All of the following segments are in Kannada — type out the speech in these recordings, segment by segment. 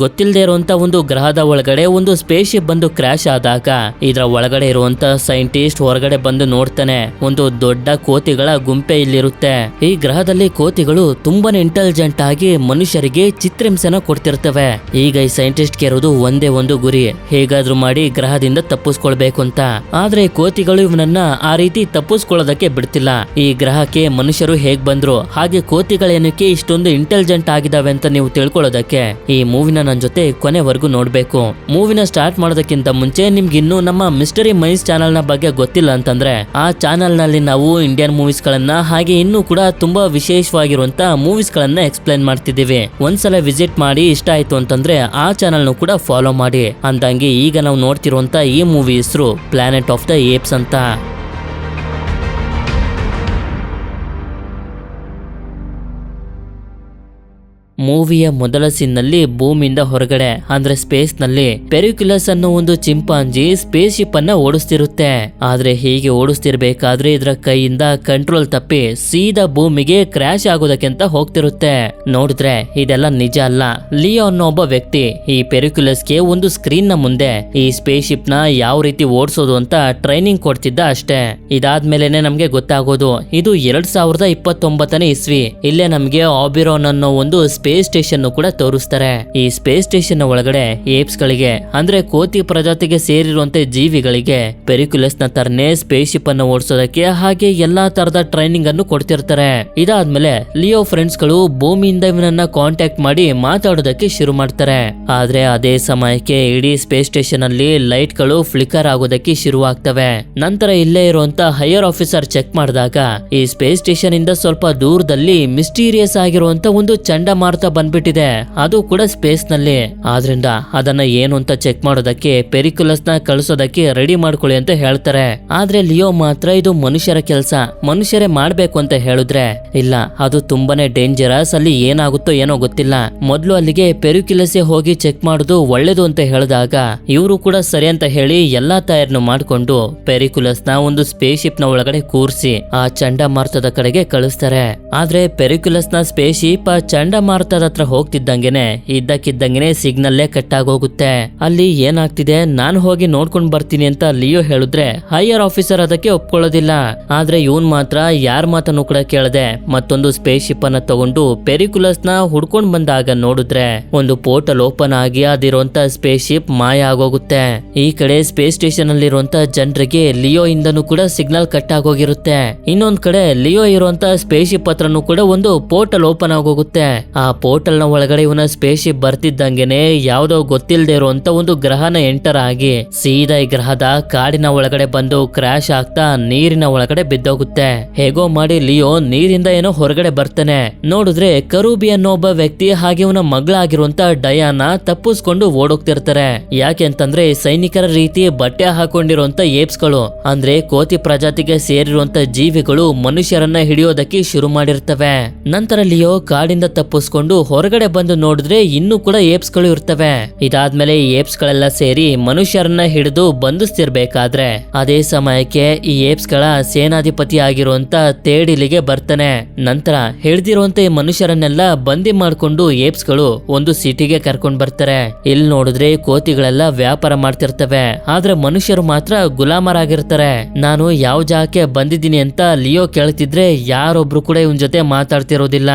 ಗೊತ್ತಿಲ್ಲದೆ ಇರುವಂತ ಒಂದು ಗ್ರಹದ ಒಳಗಡೆ ಒಂದು ಸ್ಪೇಸ್ ಶಿಪ್ ಬಂದು ಕ್ರಾಶ್ ಆದಾಗ ಇದರ ಒಳಗಡೆ ಇರುವಂತ ಸೈಂಟಿಸ್ಟ್ ಹೊರಗಡೆ ಬಂದು ನೋಡ್ತಾನೆ. ಒಂದು ದೊಡ್ಡ ಕೋತಿಗಳ ಗುಂಪೆ ಇಲ್ಲಿರುತ್ತೆ. ಈ ಗ್ರಹದಲ್ಲಿ ಕೋತಿಗಳು ತುಂಬಾನೇ ಇಂಟೆಲಿಜೆಂಟ್ ಆಗಿ ಮನುಷ್ಯರಿಗೆ ಚಿತ್ರಹಿಂಸೆನ ಕೊಡ್ತಿರ್ತವೆ. ಈಗ ಈ ಸೈಂಟಿಸ್ಟ್ ಇರೋದು ಒಂದೇ ಒಂದು ಗುರಿ, ಹೇಗಾದ್ರೂ ಮಾಡಿ ಗ್ರಹದಿಂದ ತಪ್ಪಿಸ್ಕೊಳ್ಬೇಕು ಅಂತ. ಆದ್ರೆ ಕೋತಿಗಳು ಇವನನ್ನ ಆ ರೀತಿ ತಪ್ಪಿಸ್ಕೊಳ್ಳೋದಕ್ಕೆ ಬಿಡ್ತಿಲ್ಲ. ಈ ಗ್ರಹಕ್ಕೆ ಮನುಷ್ಯರು ಹೇಗ್ ಬಂದ್ರು, ಹಾಗೆ ಕೋತಿಗಳೇನಕ್ಕೆ ಇಷ್ಟೊಂದು ಇಂಟೆಲಿಜೆಂಟ್ ಆಗಿದಾವೆ ಅಂತ ನೀವು ತಿಳ್ಕೊಳ್ಳೋದಕ್ಕೆ ಈ ಮೂವಿನ ನನ್ನ ಜೊತೆ ಕೊನೆವರೆಗೂ ನೋಡ್ಬೇಕು. ಮೂವಿನ ಸ್ಟಾರ್ಟ್ ಮಾಡೋದಕ್ಕಿಂತ ಮುಂಚೆ ನಿಮ್ಗೆ ಇನ್ನೂ ನಮ್ಮ ಮಿಸ್ಟರಿ ಮೈನ್ಸ್ ಚಾನೆಲ್ ನ ಬಗ್ಗೆ ಗೊತ್ತಿಲ್ಲ ಅಂತಂದ್ರೆ ಆ ಚಾನೆಲ್ ನಲ್ಲಿ ನಾವು ಇಂಡಿಯನ್ ಮೂವೀಸ್ ಗಳನ್ನ ಹಾಗೆ ಇನ್ನೂ ಕೂಡ ತುಂಬಾ ವಿಶೇಷವಾಗಿರುವಂತ ಮೂವೀಸ್ ಗಳನ್ನ ಎಕ್ಸ್ಪ್ಲೈನ್ ಮಾಡ್ತಿದ್ದೀವಿ. ಒಂದ್ಸಲ ವಿಸಿಟ್ ಮಾಡಿ, ಇಷ್ಟ ಆಯ್ತು ಅಂತಂದ್ರೆ ಆ ಚಾನೆಲ್ ನು ಕೂಡ ಫಾಲೋ ಮಾಡಿ. ಅಂದಂಗೆ ಈಗ ನಾವು ನೋಡ್ತಿರುವಂತ ಈ ಮೂವಿ ಹೆಸರು ಪ್ಲಾನೆಟ್ ಆಫ್ ದ ಏಪ್ಸ್ ಅಂತ. ಮೂವಿಯ ಮೊದಲ ಸೀನ್ ನಲ್ಲಿ ಭೂಮಿಯಿಂದ ಹೊರಗಡೆ ಅಂದ್ರೆ ಸ್ಪೇಸ್ ನಲ್ಲಿ ಪೆರಿಕ್ಯುಲಸ್ ಅನ್ನೋ ಒಂದು ಚಿಂಪಾಂಜಿ ಸ್ಪೇಸ್ ಶಿಪ್ ಅನ್ನ ಓಡಿಸ್ತಿರುತ್ತೆ. ಆದ್ರೆ ಹೀಗೆ ಓಡಿಸ್ತಿರ್ಬೇಕಾದ್ರೆ ಇದರ ಕೈಯಿಂದ ಕಂಟ್ರೋಲ್ ತಪ್ಪಿ ಸೀದಾ ಭೂಮಿಗೆ ಕ್ರಾಶ್ ಆಗೋದಕ್ಕೆ ಅಂತ ಹೋಗ್ತಿರುತ್ತೆ. ನೋಡಿದ್ರೆ ಇದೆಲ್ಲ ನಿಜ ಅಲ್ಲ. ಲಿಯೋ ಅನ್ನೋ ಒಬ್ಬ ವ್ಯಕ್ತಿ ಈ ಪೆರಿಕ್ಯುಲಸ್ಗೆ ಒಂದು ಸ್ಕ್ರೀನ್ ನ ಮುಂದೆ ಈ ಸ್ಪೇಸ್ ಶಿಪ್ ನ ಯಾವ ರೀತಿ ಓಡಿಸೋದು ಅಂತ ಟ್ರೈನಿಂಗ್ ಕೊಡ್ತಿದ್ದ ಅಷ್ಟೇ. ಇದಾದ್ಮೇಲೆನೆ ನಮ್ಗೆ ಗೊತ್ತಾಗೋದು ಇದು 2029ನೇ ಇಸ್ವಿ. ಇಲ್ಲೇ ನಮ್ಗೆ ಆಬಿರೋನ್ ಅನ್ನೋ ಒಂದು ಸ್ಪೇಸ್ ಸ್ಟೇಷನ್ ಕೂಡ ತೋರಿಸ್ತಾರೆ. ಈ ಸ್ಪೇಸ್ ಸ್ಟೇಷನ್ ಒಳಗಡೆ ಏಪ್ಸ್ ಗಳಿಗೆ ಅಂದ್ರೆ ಕೋತಿ ಪ್ರಜಾತಿಗೆ ಸೇರಿರುವಂತೆ ಜೀವಿಗಳಿಗೆ ಪೆರಿಕ್ಯುಲಸ್ ನ ತರನೇ ಸ್ಪೇಸ್ ಶಿಪ್ ಅನ್ನು ಓಡಿಸೋದಕ್ಕೆ ಹಾಗೆ ಎಲ್ಲಾ ತರದ ಟ್ರೈನಿಂಗ್ ಅನ್ನು ಕೊಡ್ತಿರ್ತಾರೆ. ಇದಾದ್ಮೇಲೆ ಲಿಯೋ ಫ್ರೆಂಡ್ಸ್ ಗಳು ಭೂಮಿಯಿಂದ ಇವನನ್ನ ಕಾಂಟ್ಯಾಕ್ಟ್ ಮಾಡಿ ಮಾತಾಡೋದಕ್ಕೆ ಶುರು ಮಾಡ್ತಾರೆ. ಆದ್ರೆ ಅದೇ ಸಮಯಕ್ಕೆ ಇಡೀ ಸ್ಪೇಸ್ ಸ್ಟೇಷನ್ ಅಲ್ಲಿ ಲೈಟ್ ಗಳು ಫ್ಲಿಕರ್ ಆಗೋದಕ್ಕೆ ಶುರುವಾಗ್ತವೆ. ನಂತರ ಇಲ್ಲೇ ಇರುವಂತ ಹೈಯರ್ ಆಫೀಸರ್ ಚೆಕ್ ಮಾಡಿದಾಗ ಈ ಸ್ಪೇಸ್ ಸ್ಟೇಷನ್ ಇಂದ ಸ್ವಲ್ಪ ದೂರದಲ್ಲಿ ಮಿಸ್ಟೀರಿಯಸ್ ಆಗಿರುವಂತ ಒಂದು ಚಂಡಮಾರುತ ಬಂದ್ಬಿಟ್ಟಿದೆ, ಅದು ಕೂಡ ಸ್ಪೇಸ್ ನಲ್ಲಿ. ಆದ್ರಿಂದ ಅದನ್ನ ಏನು ಅಂತ ಚೆಕ್ ಮಾಡೋದಕ್ಕೆ ಪೆರಿಕ್ಯುಲಸ್ ನ ಕಳಿಸೋದಕ್ಕೆ ರೆಡಿ ಮಾಡ್ಕೊಳ್ಳಿ ಅಂತ ಹೇಳ್ತಾರೆ. ಆದ್ರೆ ಲಿಯೋ ಮಾತ್ರ ಇದು ಮನುಷ್ಯರ ಕೆಲಸ, ಮನುಷ್ಯರೇ ಮಾಡ್ಬೇಕು ಅಂತ ಹೇಳಿದ್ರೆ ಇಲ್ಲ, ಅದು ತುಂಬಾನೇ ಡೇಂಜರಸ್, ಅಲ್ಲಿ ಏನಾಗುತ್ತೋ ಏನೋ ಗೊತ್ತಿಲ್ಲ, ಮೊದ್ಲು ಅಲ್ಲಿಗೆ ಪೆರಿಕ್ಯುಲಸ್ ಹೋಗಿ ಚೆಕ್ ಮಾಡೋದು ಒಳ್ಳೇದು ಅಂತ ಹೇಳಿದಾಗ ಇವರು ಕೂಡ ಸರಿ ಅಂತ ಹೇಳಿ ಎಲ್ಲಾ ತಯಾರನ್ನು ಮಾಡ್ಕೊಂಡು ಪೆರಿಕ್ಯುಲಸ್ ನ ಒಂದು ಸ್ಪೇಸ್ ಶಿಪ್ ನ ಒಳಗಡೆ ಕೂರಿಸಿ ಆ ಚಂಡಮಾರುತದ ಕಡೆಗೆ ಕಳಿಸ್ತಾರೆ. ಆದ್ರೆ ಪೆರಿಕ್ಯುಲಸ್ ನ ಸ್ಪೇಸ್ ಶಿಪ್ ಆ ಚಂಡಮಾರುತದ ಹತ್ರ ಹೋಗ್ತಿದ್ದಂಗೆನೆ ಇದ್ದಕ್ಕಿದ್ದಂಗೆನೆ ಸಿಗ್ನಲ್ಲೇ ಕಟ್ ಆಗೋಗುತ್ತೆ. ಅಲ್ಲಿ ಏನಾಗ್ತಿದೆ ನಾನು ಹೋಗಿ ನೋಡ್ಕೊಂಡ್ ಬರ್ತೀನಿ ಅಂತ ಲಿಯೋ ಹೇಳಿದ್ರೆ ಹೈಯರ್ ಆಫೀಸರ್ ಅದಕ್ಕೆ ಒಪ್ಕೊಳ್ಳೋದಿಲ್ಲ. ಆದ್ರೆ ಇವನ್ ಮಾತ್ರ ಯಾರ ಮಾತನ್ನು ಕೂಡ ಕೇಳದೆ ಮತ್ತೊಂದು ಸ್ಪೇಸ್ ಶಿಪ್ ಅನ್ನ ತಗೊಂಡು ಪೆರಿಕ್ಯುಲಸ್ ನ ಹುಡ್ಕೊಂಡ್ ಬಂದಾಗ ನೋಡಿದ್ರೆ ಒಂದು ಪೋರ್ಟಲ್ ಓಪನ್ ಆಗಿ ಅದಿರುವಂತ ಸ್ಪೇಸ್ ಶಿಪ್ ಮಾಯ ಆಗೋಗುತ್ತೆ. ಈ ಕಡೆ ಸ್ಪೇಸ್ ಸ್ಟೇಷನ್ ಅಲ್ಲಿರುವಂತ ಜನರಿಗೆ ಲಿಯೋ ಇಂದನೂ ಕೂಡ ಸಿಗ್ನಲ್ ಕಟ್ ಆಗೋಗಿರುತ್ತೆ. ಇನ್ನೊಂದ್ ಕಡೆ ಲಿಯೋ ಇರುವಂತ ಸ್ಪೇಸ್ ಶಿಪ್ ಹತ್ರನೂ ಕೂಡ ಒಂದು ಪೋರ್ಟಲ್ ಓಪನ್ ಆಗೋಗುತ್ತೆ. ಆ ಪೋರ್ಟಲ್ ನ ಒಳಗಡೆ ಇವನ ಸ್ಪೇಸ್ ಶಿಪ್ ಬರ್ತಿದ್ದಂಗೆನೆ ಯಾವ್ದೋ ಗೊತ್ತಿಲ್ಲದೆ ಇರುವಂತ ಒಂದು ಗ್ರಹನ ಎಂಟರ್ ಆಗಿ ಸೀದಾ ಈ ಗ್ರಹದ ಕಾಡಿನ ಒಳಗಡೆ ಬಂದು ಕ್ರಾಶ್ ಆಗ್ತಾ ನೀರಿನ ಒಳಗಡೆ ಬಿದ್ದೋಗುತ್ತೆ. ಹೇಗೋ ಮಾಡಿ ಲಿಯೋ ನೀರಿಂದ ಏನೋ ಹೊರಗಡೆ ಬರ್ತಾನೆ. ನೋಡಿದ್ರೆ ಕರೂಬಿ ಅನ್ನೋ ಒಬ್ಬ ವ್ಯಕ್ತಿ ಹಾಗೆ ಇವನ ಮಗಳಾಗಿರುವಂತ ಡಯಾನ ತಪ್ಪಿಸ್ಕೊಂಡು ಓಡೋಗ್ತಿರ್ತಾರೆ. ಯಾಕೆ ಅಂತಂದ್ರೆ ಸೈನಿಕರ ರೀತಿ ಬಟ್ಟೆ ಹಾಕೊಂಡಿರುವಂತ ಏಪ್ಸ್ ಗಳು ಅಂದ್ರೆ ಕೋತಿ ಪ್ರಜಾತಿಗೆ ಸೇರಿರುವಂತ ಜೀವಿಗಳು ಮನುಷ್ಯರನ್ನ ಹಿಡಿಯೋದಕ್ಕೆ ಶುರು ಮಾಡಿರ್ತವೆ. ನಂತರ ಲಿಯೋ ಕಾಡಿಂದ ತಪ್ಪಿಸ್ಕೊಂಡು ಹೊರಗಡೆ ಬಂದು ನೋಡಿದ್ರೆ ಇನ್ನೂ ಕೂಡ ಏಪ್ಸ್ ಗಳು ಇರ್ತವೆ. ಇದಾದ್ಮೇಲೆ ಏಪ್ಸ್ ಗಳೆಲ್ಲ ಸೇರಿ ಮನುಷ್ಯರನ್ನ ಹಿಡಿದು ಬಂಧಿಸ್ತಿರ್ಬೇಕಾದ್ರೆ ಅದೇ ಸಮಯಕ್ಕೆ ಈ ಏಪ್ಸ್ ಗಳ ಸೇನಾಧಿಪತಿ ಆಗಿರುವಂತ ತೇಡಿಲಿಗೆ ಬರ್ತಾನೆ. ನಂತರ ಹಿಡಿದಿರುವಂತ ಈ ಮನುಷ್ಯರನ್ನೆಲ್ಲ ಬಂದಿ ಮಾಡ್ಕೊಂಡು ಏಪ್ಸ್ ಗಳು ಒಂದು ಸಿಟಿಗೆ ಕರ್ಕೊಂಡ್ ಬರ್ತಾರೆ. ಇಲ್ಲಿ ನೋಡಿದ್ರೆ ಕೋತಿಗಳೆಲ್ಲ ವ್ಯಾಪಾರ ಮಾಡ್ತಿರ್ತವೆ, ಆದ್ರೆ ಮನುಷ್ಯರು ಮಾತ್ರ ಗುಲಾಮರಾಗಿರ್ತಾರೆ. ನಾನು ಯಾವ ಜಾಗಕ್ಕೆ ಬಂದಿದ್ದೀನಿ ಅಂತ ಲಿಯೋ ಕೇಳ್ತಿದ್ರೆ ಯಾರೊಬ್ರು ಕೂಡ ಇವನ್ ಜೊತೆ ಮಾತಾಡ್ತಿರೋದಿಲ್ಲ.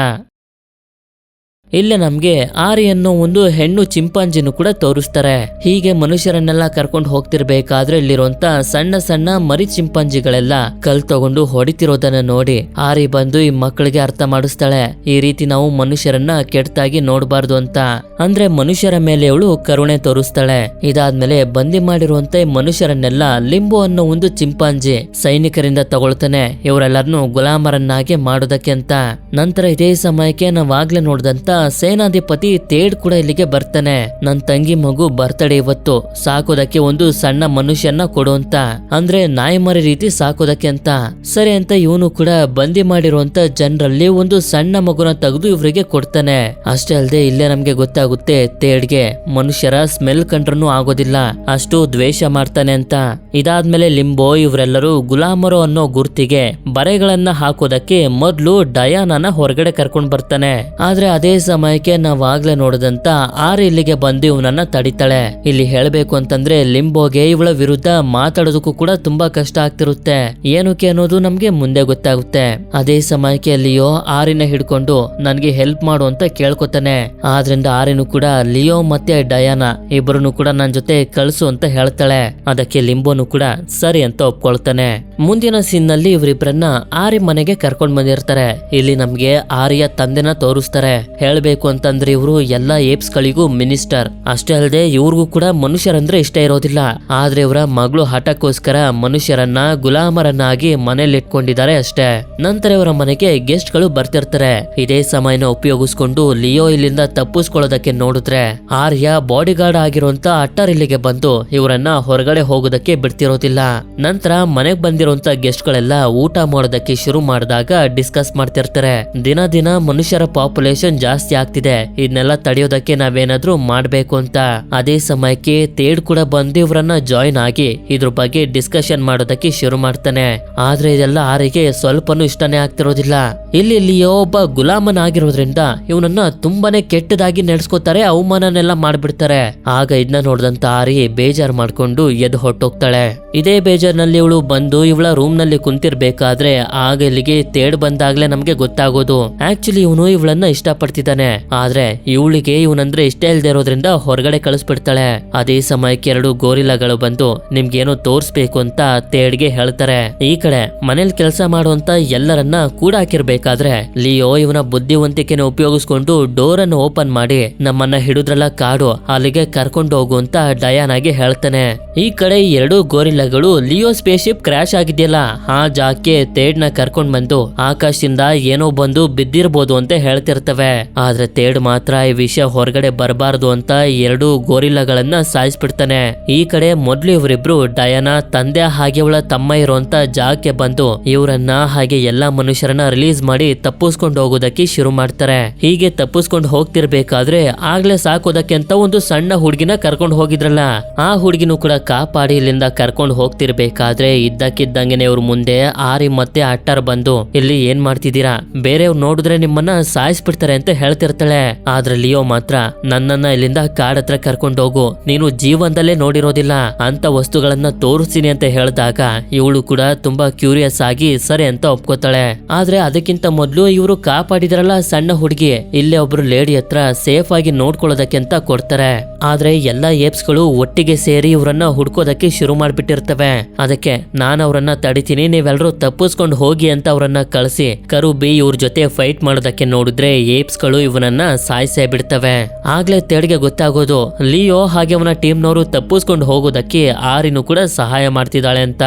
ಇಲ್ಲೇ ನಮ್ಗೆ ಆರಿ ಅನ್ನೋ ಒಂದು ಹೆಣ್ಣು ಚಿಂಪಾಂಜಿನೂ ಕೂಡ ತೋರಿಸ್ತಾರೆ. ಹೀಗೆ ಮನುಷ್ಯರನ್ನೆಲ್ಲ ಕರ್ಕೊಂಡು ಹೋಗ್ತಿರ್ಬೇಕಾದ್ರೆ ಇಲ್ಲಿರುವಂತ ಸಣ್ಣ ಸಣ್ಣ ಮರಿ ಚಿಂಪಾಂಜಿಗಳೆಲ್ಲ ಕಲ್ ತಗೊಂಡು ಹೊಡಿತಿರೋದನ್ನ ನೋಡಿ ಆರಿ ಬಂದು ಈ ಮಕ್ಕಳಿಗೆ ಅರ್ಥ ಮಾಡಿಸ್ತಾಳೆ, ಈ ರೀತಿ ನಾವು ಮನುಷ್ಯರನ್ನ ಕೆಟ್ಟದಾಗಿ ನೋಡಬಾರ್ದು ಅಂತ. ಅಂದ್ರೆ ಮನುಷ್ಯರ ಮೇಲೆ ಅವಳು ಕರುಣೆ ತೋರಿಸ್ತಾಳೆ. ಇದಾದ್ಮೇಲೆ ಬಂದಿ ಮಾಡಿರುವಂತ ಈ ಮನುಷ್ಯರನ್ನೆಲ್ಲ ಲಿಂಬೋ ಅನ್ನೋ ಒಂದು ಚಿಂಪಾಂಜಿ ಸೈನಿಕರಿಂದ ತಗೊಳ್ತಾನೆ, ಇವರೆಲ್ಲರನ್ನು ಗುಲಾಮರನ್ನಾಗಿ ಮಾಡೋದಕ್ಕೆ ಅಂತ. ನಂತರ ಇದೇ ಸಮಯಕ್ಕೆ ನಾವಾಗ್ಲೇ ನೋಡಿದಂತ ಸೇನಾಧಿಪತಿ ತೇಡ್ ಕೂಡ ಇಲ್ಲಿಗೆ ಬರ್ತಾನೆ. ನನ್ ತಂಗಿ ಮಗು ಬರ್ತಡೇ ಇವತ್ತು, ಸಾಕೋದಕ್ಕೆ ಒಂದು ಸಣ್ಣ ಮನುಷ್ಯನ ಕೊಡುವಂತ, ಅಂದ್ರೆ ನಾಯಿ ಮರಿ ರೀತಿ ಸಾಕೋದಕ್ಕೆ ಅಂತ. ಸರಿ ಅಂತ ಇವನು ಕೂಡ ಬಂದಿ ಮಾಡಿರುವಂತ ಜನರಲ್ಲಿ ಒಂದು ಸಣ್ಣ ಮಗುನ ತೆಗೆದು ಇವರಿಗೆ ಕೊಡ್ತಾನೆ. ಅಷ್ಟೇ ಅಲ್ಲದೆ ಇಲ್ಲೇ ನಮ್ಗೆ ಗೊತ್ತಾಗುತ್ತೆ ತೇಡ್ಗೆ ಮನುಷ್ಯರ ಸ್ಮೆಲ್ ಕಂಡ್ರೂ ಆಗೋದಿಲ್ಲ, ಅಷ್ಟು ದ್ವೇಷ ಮಾಡ್ತಾನೆ ಅಂತ. ಇದಾದ್ಮೇಲೆ ಲಿಂಬೋ ಇವರೆಲ್ಲರೂ ಗುಲಾಮರು ಅನ್ನೋ ಗುರ್ತಿಗೆ ಬರೆಗಳನ್ನ ಹಾಕೋದಕ್ಕೆ ಮೊದ್ಲು ಡಯಾನನ ಹೊರಗಡೆ ಕರ್ಕೊಂಡ್ ಬರ್ತಾನೆ. ಆದ್ರೆ ಅದೇ ಸಮಯಕ್ಕೆ ನಾವಾಗ್ಲೇ ನೋಡಿದಂತ ಆರ್ ಇಲ್ಲಿಗೆ ಬಂದು ಇವನನ್ನ ತಡಿತಾಳೆ. ಇಲ್ಲಿ ಹೇಳ್ಬೇಕು ಅಂತಂದ್ರೆ ಲಿಂಬೋಗೆ ಇವಳ ವಿರುದ್ಧ ಮಾತಾಡೋದಕ್ಕೂ ಕೂಡ ತುಂಬಾ ಕಷ್ಟ ಆಗ್ತಿರುತ್ತೆ. ಏನಕ್ಕೆ ಅನ್ನೋದು ನಮ್ಗೆ ಮುಂದೆ ಗೊತ್ತಾಗುತ್ತೆ. ಅದೇ ಸಮಯಕ್ಕೆ ಲಿಯೋ ಆರಿನ ಹಿಡ್ಕೊಂಡು ನನ್ಗೆ ಹೆಲ್ಪ್ ಮಾಡು ಅಂತ ಕೇಳ್ಕೊತಾನೆ. ಆದ್ರಿಂದ ಆರಿನು ಕೂಡ ಲಿಯೋ ಮತ್ತೆ ಡಯಾನಾ ಇಬ್ಬರನ್ನು ಕೂಡ ನನ್ ಜೊತೆ ಕಳ್ಸು ಅಂತ ಹೇಳ್ತಾಳೆ. ಅದಕ್ಕೆ ಲಿಂಬೋನು ಕೂಡ ಸರಿ ಅಂತ ಒಪ್ಕೊಳ್ತಾನೆ. ಮುಂದಿನ ಸೀನ್ ನಲ್ಲಿ ಇವರಿಬ್ಬರನ್ನ ಆರಿ ಮನೆಗೆ ಕರ್ಕೊಂಡ್ ಬಂದಿರ್ತಾರೆ. ಇಲ್ಲಿ ನಮ್ಗೆ ಆರಿಯ ತಂದೆನ ತೋರಿಸ್ತಾರೆ. ಹೇಳ್ಬೇಕು ಅಂತಂದ್ರೆ ಇವರು ಎಲ್ಲಾ ಏಪ್ಸ್ ಗಳಿಗೂ ಮಿನಿಸ್ಟರ್. ಅಷ್ಟೇ ಅಲ್ಲದೆ ಇವ್ರಿಗೂ ಕೂಡ ಮನುಷ್ಯರಂದ್ರೆ ಇಷ್ಟ ಇರೋದಿಲ್ಲ. ಆದ್ರೆ ಇವರ ಮಗಳು ಹಠಕ್ಕೋಸ್ಕರ ಮನುಷ್ಯರನ್ನ ಗುಲಾಮರನ್ನಾಗಿ ಮನೇಲಿ ಇಟ್ಕೊಂಡಿದ್ದಾರೆ ಅಷ್ಟೇ. ನಂತರ ಇವರ ಮನೆಗೆ ಗೆಸ್ಟ್ ಗಳು ಬರ್ತಿರ್ತಾರೆ. ಇದೇ ಸಮಯನ ಉಪಯೋಗಿಸ್ಕೊಂಡು ಲಿಯೋ ಇಲ್ಲಿಂದ ತಪ್ಪಿಸ್ಕೊಳ್ಳೋದಕ್ಕೆ ನೋಡಿದ್ರೆ ಆರ್ಯ ಬಾಡಿ ಗಾರ್ಡ್ ಆಗಿರುವಂತ ಅಟ್ಟರ್ ಇಲ್ಲಿಗೆ ಬಂದು ಇವರನ್ನ ಹೊರಗಡೆ ಹೋಗೋದಕ್ಕೆ ಬಿಡ್ತಿರೋದಿಲ್ಲ. ನಂತರ ಮನೆಗ್ ಬಂದಿರುವಂತ ಗೆಸ್ಟ್ ಗಳೆಲ್ಲ ಊಟ ಮಾಡೋದಕ್ಕೆ ಶುರು ಮಾಡಿದಾಗ ಡಿಸ್ಕಸ್ ಮಾಡ್ತಿರ್ತಾರೆ. ದಿನ ದಿನ ಮನುಷ್ಯರ ಪಾಪ್ಯುಲೇಷನ್ ಜಾಸ್ತಿ ಆಗ್ತಿದೆ, ಇದನ್ನೆಲ್ಲ ತಡೆಯೋದಕ್ಕೆ ನಾವೇನಾದ್ರೂ ಮಾಡ್ಬೇಕು ಅಂತ. ಅದೇ ಸಮಯಕ್ಕೆ ತೇಡ್ ಕೂಡ ಬಂದು ಇವರನ್ನ ಜಾಯಿನ್ ಆಗಿ ಇದ್ರ ಬಗ್ಗೆ ಡಿಸ್ಕಷನ್ ಮಾಡೋದಕ್ಕೆ ಶುರು ಮಾಡ್ತಾನೆ. ಆದ್ರೆ ಇದೆಲ್ಲ ಆರಿಗೆ ಸ್ವಲ್ಪನೂ ಇಷ್ಟನೇ ಆಗ್ತಿರೋದಿಲ್ಲ. ಇಲ್ಲಿ ಲಿಯೋ ಒಬ್ಬ ಗುಲಾಮನ್ ಆಗಿರೋದ್ರಿಂದ ಇವನನ್ನ ತುಂಬಾನೇ ಕೆಟ್ಟದಾಗಿ ನಡೆಸ್ಕೋತಾರೆ, ಅವಮಾನನೆಲ್ಲ ಮಾಡ್ಬಿಡ್ತಾರೆ. ಆಗ ಇದನ್ನ ನೋಡಿದಂತ ಆರಿ ಬೇಜಾರ್ ಮಾಡ್ಕೊಂಡು ಎದ್ದು ಹೊಟ್ಟೋಗ್ತಾಳೆ. ಇದೇ ಬೇಜಾರ್ನಲ್ಲಿ ಇವಳು ಬಂದು ಇವಳ ರೂಮ್ ನಲ್ಲಿ ಕುಂತಿರ್ಬೇಕಾದ್ರೆ ಆಗ ಇಲ್ಲಿಗೆ ತೇಡ್ ಬಂದಾಗ್ಲೇ ನಮ್ಗೆ ಗೊತ್ತಾಗೋದು ಆಕ್ಚುಲಿ ಇವನು ಇವಳನ್ನ ಇಷ್ಟ ಪಡ್ತಿದ್ದಾನೆ. ಆದ್ರೆ ಇವಳಿಗೆ ಇವನಂದ್ರೆ ಇಷ್ಟ ಇಲ್ದೇ ಇರೋದ್ರಿಂದ ಹೊರಗಡೆ ಕಳಿಸ್ಬಿಡ್ತಾಳೆ. ಅದೇ ಸಮಯಕ್ಕೆ ಎರಡು ಗೋರಿಲಾಗಳು ಬಂದು ನಿಮ್ಗೇನೋ ತೋರ್ಸ್ಬೇಕು ಅಂತ ತೇಡ್ಗೆ ಹೇಳ್ತಾರೆ. ಈ ಕಡೆ ಮನೇಲಿ ಕೆಲಸ ಮಾಡುವಂತ ಎಲ್ಲರನ್ನ ಕೂಡ ಹಾಕಿರ್ಬೇಕಾದ್ರೆ ಲಿಯೋ ಇವನ ಬುದ್ಧಿವಂತಿಕೆನ ಉಪಯೋಗಿಸ್ಕೊಂಡು ಡೋರ್ ಅನ್ನು ಓಪನ್ ಮಾಡಿ ನಮ್ಮನ್ನ ಹಿಡಿದ್ರಲ್ಲ ಕಾಡು, ಅಲ್ಲಿಗೆ ಕರ್ಕೊಂಡು ಹೋಗು ಅಂತ ಡಯಾನಾಗೆ ಹೇಳ್ತಾನೆ. ಈ ಕಡೆ ಎರಡು ಗೋರಿಲಾಗಳು ಲಿಯೋ ಸ್ಪೇಸ್ ಶಿಪ್ ಕ್ರಾಶ್ ಆಗಿದೆಯಲ್ಲ ಆ ಜಾಗಕ್ಕೆ ತೇಡ್ ನ ಕರ್ಕೊಂಡ್ ಬಂದು ಆಕಾಶದಿಂದ ಏನೋ ಬಂದು ಬಿದ್ದಿರ್ಬೋದು ಅಂತ ಹೇಳ್ತಿರ್ತವೆ. ಆದ್ರೆ ತೇಡ್ ಮಾತ್ರ ಈ ವಿಷಯ ಹೊರಗಡೆ ಬರಬಾರ್ದು ಅಂತ ಎರಡು ಗೋರಿಲಾಗಳನ್ನ ಸಾಯಿಸ್ಬಿಡ್ತಾನೆ. ಈ ಕಡೆ ಮೊದ್ಲು ಇವರಿಬ್ರು ಡಯಾನಾ ತಂದೆ ಹಾಗೆ ಅವಳ ತಮ್ಮ ಇರುವಂತ ಜಾಗಕ್ಕೆ ಬಂದು ಇವರನ್ನ ಹಾಗೆ ಎಲ್ಲಾ ಮನುಷ್ಯರನ್ನ ರಿಲೀಸ್ ಮಾಡಿ ತಪ್ಪಿಸ್ಕೊಂಡು ಹೋಗೋದಕ್ಕೆ ಶುರು ಮಾಡ್ತಾರೆ. ಹೀಗೆ ತಪ್ಪಿಸ್ಕೊಂಡು ಹೋಗ್ತಿರ್ಬೇಕಾದ್ರೆ ಆಗ್ಲೇ ಸಾಕೋದಕ್ಕೆ ಅಂತ ಒಂದು ಸಣ್ಣ ಹುಡುಗಿನ ಕರ್ಕೊಂಡು ಹೋಗಿದ್ರಲ್ಲ, ಆ ಹುಡುಗಿನೂ ಕೂಡ ಕಾಪಾಡಿ ಇಲ್ಲಿಂದ ಕರ್ಕೊಂಡು ಹೋಗ್ತಿರ್ಬೇಕಾದ್ರೆ ಇದ್ದಕ್ಕಿದ್ದಂಗೆನೆ ಇವ್ರ ಮುಂದೆ ಆರಿ ಮತ್ತೆ ಅಟ್ಟರ್ ಬಂದು ಇಲ್ಲಿ ಏನ್ ಮಾಡ್ತಿದ್ದೀರಾ, ಬೇರೆಯವ್ರು ನೋಡಿದ್ರೆ ನಿಮ್ಮನ್ನ ಸಾಯಿಸ್ಬಿಡ್ತಾರೆ ಅಂತ ಹೇಳ್ತಿರ್ತಾಳೆ. ಆದ್ರೆ ಲಿಯೋ ಮಾತ್ರ ನನ್ನನ್ನ ಇಲ್ಲಿಂದ ಕಾಡ್ ಹತ್ರ ಕರ್ಕೊಂಡು ಹೋಗು, ನೀನು ಜೀವನದಲ್ಲೇ ನೋಡಿರೋದಿಲ್ಲ ಅಂತ ವಸ್ತುಗಳನ್ನ ತೋರಿಸ್ತೀನಿ ಅಂತ ಹೇಳಿದಾಗ ಇವಳು ಕೂಡ ತುಂಬಾ ಕ್ಯೂರಿಯಸ್ ಆಗಿ ಸರಿ ಅಂತ ಒಪ್ಕೋತಾಳೆ. ಆದ್ರೆ ಅದಕ್ಕಿಂತ ಮೊದ್ಲು ಇವರು ಕಾಪಾಡಿದ್ರಲ್ಲ ಸಣ್ಣ ಹುಡುಗಿ ಇಲ್ಲೇ ಒಬ್ರು ಲೇಡಿ ಹತ್ರ ಸೇಫ್ ಆಗಿ ನೋಡ್ಕೊಳ್ಳೋದಕ್ಕೆ ಅಂತ ಕೊಡ್ತಾರೆ. ಆದ್ರೆ ಎಲ್ಲಾ ಏಪ್ಸ್ ಗಳು ಒಟ್ಟಿಗೆ ಸೇರಿ ಇವರನ್ನ ಹುಡ್ಕೋದಕ್ಕೆ ಶುರು ಮಾಡ್ಬಿಟ್ಟಿರ್ತವೆ. ಅದಕ್ಕೆ ನಾನು ಅವರನ್ನ ತಡಿತೀನಿ, ನೀವೆಲ್ಲರೂ ತಪ್ಪಿಸ್ಕೊಂಡು ಹೋಗಿ ಅಂತ ಅವರನ್ನ ಕಳಿಸಿ ಕರುಬಿ ಇವ್ರ ಜೊತೆ ಫೈಟ್ ಮಾಡೋದಕ್ಕೆ ನೋಡಿದ್ರೆ ಏಪ್ಸ್ ಗಳು ಇವನನ್ನ ಸಾಯಿಸೇ ಬಿಡ್ತವೆ. ಆಗ್ಲೇ ತೆಡ್ಗೆ ಗೊತ್ತಾಗೋದು ಲಿಯೋ ಹಾಗೆ ಅವನ ಟೀಮ್ನವರು ತಪ್ಪಿಸ್ಕೊಂಡು ಹೋಗೋದಕ್ಕೆ ಆರಿನೂ ಕೂಡ ಸಹಾಯ ಮಾಡ್ತಿದ್ದಾಳೆ ಅಂತ.